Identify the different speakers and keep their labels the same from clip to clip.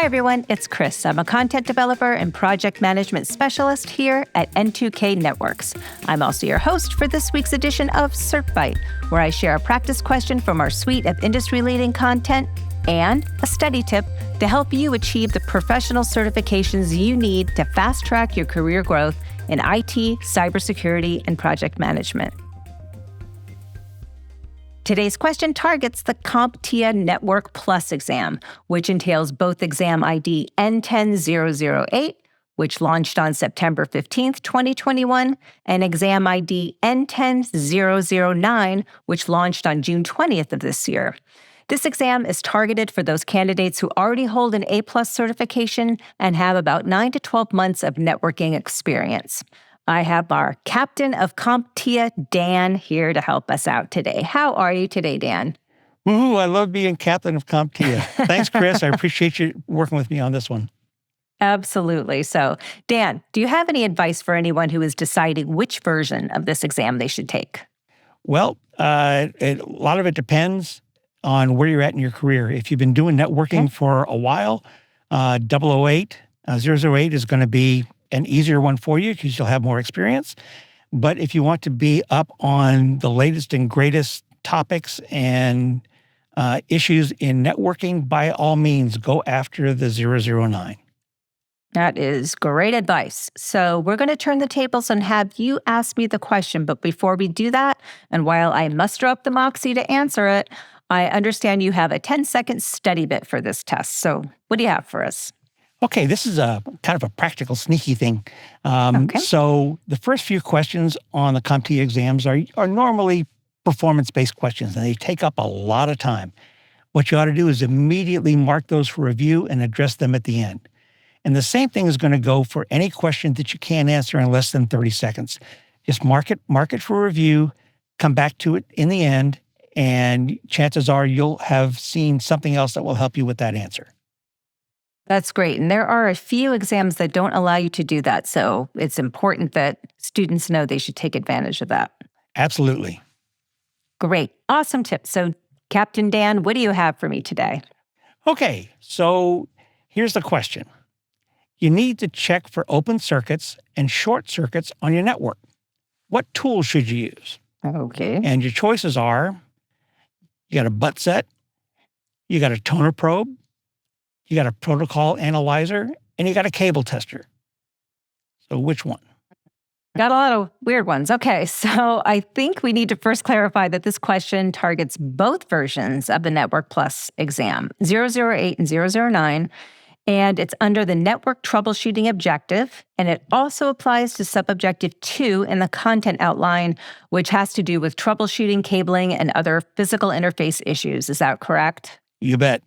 Speaker 1: Hi, everyone. It's Chris. I'm a content developer and project management specialist here at N2K Networks. I'm also your host for this week's edition of CertByte, where I share a practice question from our suite of industry-leading content and a study tip to help you achieve the professional certifications you need to fast-track your career growth in IT, cybersecurity, and project management. Today's question targets the CompTIA Network Plus exam, which entails both exam ID N10-008, which launched on September 15th, 2021, and exam ID N10-009, which launched on June 20th of this year. This exam is targeted for those candidates who already hold an A+ certification and have about 9 to 12 months of networking experience. I have our captain of CompTIA, Dan, here to help us out today. How are you today, Dan?
Speaker 2: Woohoo, I love being captain of CompTIA. Thanks, Chris. I appreciate you working with me on this one.
Speaker 1: Absolutely. So, Dan, do you have any advice for anyone who is deciding which version of this exam they should take?
Speaker 2: Well, a lot of it depends on where you're at in your career. If you've been doing networking for a while, 008 is going to be an easier one for you because you'll have more experience. But if you want to be up on the latest and greatest topics and issues in networking, by all means, go after the 009.
Speaker 1: That is great advice. So we're going to turn the tables and have you ask me the question. But before we do that, and while I muster up the moxie to answer it, I understand you have a 10-second study bit for this test. So what do you have for us?
Speaker 2: Okay, this is a kind of a practical, sneaky thing. So the first few questions on the CompTIA exams are normally performance-based questions, and they take up a lot of time. What you ought to do is immediately mark those for review and address them at the end. And the same thing is going to go for any question that you can't answer in less than 30 seconds. Just mark it for review, come back to it in the end, and chances are you'll have seen something else that will help you with that answer.
Speaker 1: That's great. And there are a few exams that don't allow you to do that. So it's important that students know they should take advantage of that.
Speaker 2: Absolutely.
Speaker 1: Great. Awesome tip. So Captain Dan, what do you have for me today?
Speaker 2: Okay, so here's the question. You need to check for open circuits and short circuits on your network. What tools should you use?
Speaker 1: Okay.
Speaker 2: And your choices are, you got a butt set, you got a toner probe, you got a protocol analyzer, and you got a cable tester. So which one?
Speaker 1: Got a lot of weird ones. Okay, so I think we need to first clarify that this question targets both versions of the Network Plus exam, 008 and 009, and it's under the network troubleshooting objective, and it also applies to sub-objective 2 in the content outline, which has to do with troubleshooting, cabling, and other physical interface issues. Is that correct?
Speaker 2: You bet.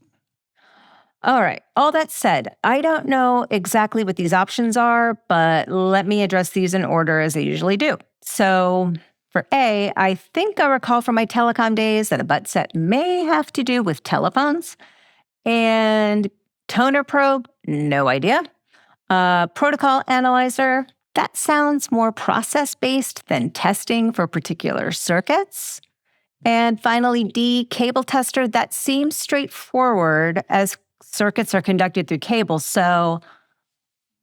Speaker 1: All right. All that said, I don't know exactly what these options are, but let me address these in order as I usually do. So for A, I think I recall from my telecom days that a butt set may have to do with telephones. And toner probe, no idea. Protocol analyzer, that sounds more process-based than testing for particular circuits. And finally, D, cable tester, that seems straightforward as circuits are conducted through cables, so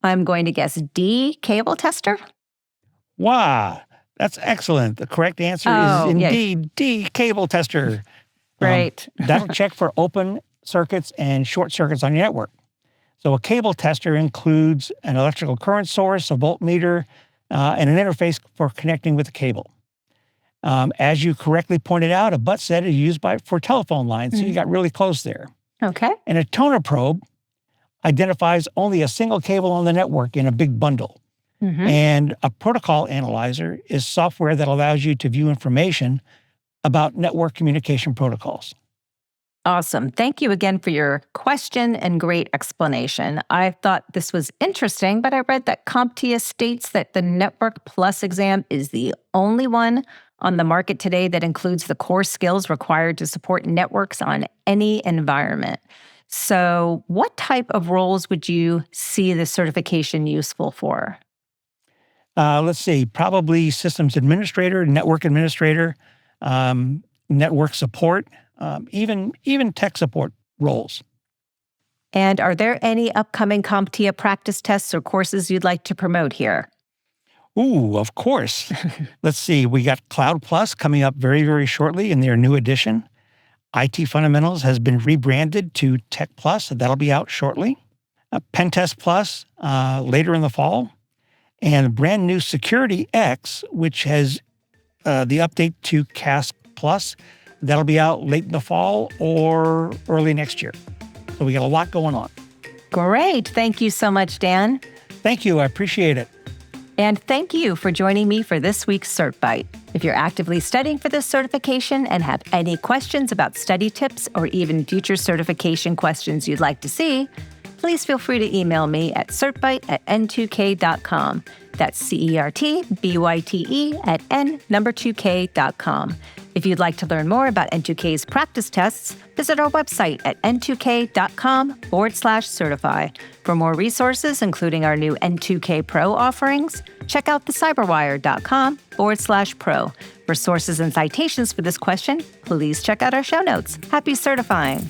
Speaker 1: I'm going to guess D, cable tester.
Speaker 2: Wow, that's excellent. The correct answer is indeed D, cable tester.
Speaker 1: Great.
Speaker 2: That'll check for open circuits and short circuits on your network. So a cable tester includes an electrical current source, a voltmeter, and an interface for connecting with the cable. As you correctly pointed out, a butt set is used for telephone lines, so you got really close there.
Speaker 1: Okay.
Speaker 2: And a toner probe identifies only a single cable on the network in a big bundle. And a protocol analyzer is software that allows you to view information about network communication protocols.
Speaker 1: Awesome. Thank you again for your question and great explanation. I thought this was interesting, but I read that CompTIA states that the Network Plus exam is the only one on the market today that includes the core skills required to support networks on any environment. So what type of roles would you see the certification useful for?
Speaker 2: Let's see, probably systems administrator, network administrator, network support, even tech support roles.
Speaker 1: And are there any upcoming CompTIA practice tests or courses you'd like to promote here?
Speaker 2: Ooh, of course. Let's see. We got Cloud Plus coming up very, very shortly in their new edition. IT Fundamentals has been rebranded to Tech Plus, and that'll be out shortly. Pentest Plus later in the fall. And brand new Security X, which has the update to CASP Plus. That'll be out late in the fall or early next year. So we got a lot going on.
Speaker 1: Great. Thank you so much, Dan.
Speaker 2: Thank you. I appreciate it.
Speaker 1: And thank you for joining me for this week's CertByte. If you're actively studying for this certification and have any questions about study tips or even future certification questions you'd like to see, please feel free to email me at CertByte@N2K.com. That's CertByte@N2K.com. If you'd like to learn more about N2K's practice tests, visit our website at N2K.com/certify. For more resources, including our new N2K Pro offerings, check out thecyberwire.com/pro. For sources and citations for this question, please check out our show notes. Happy certifying!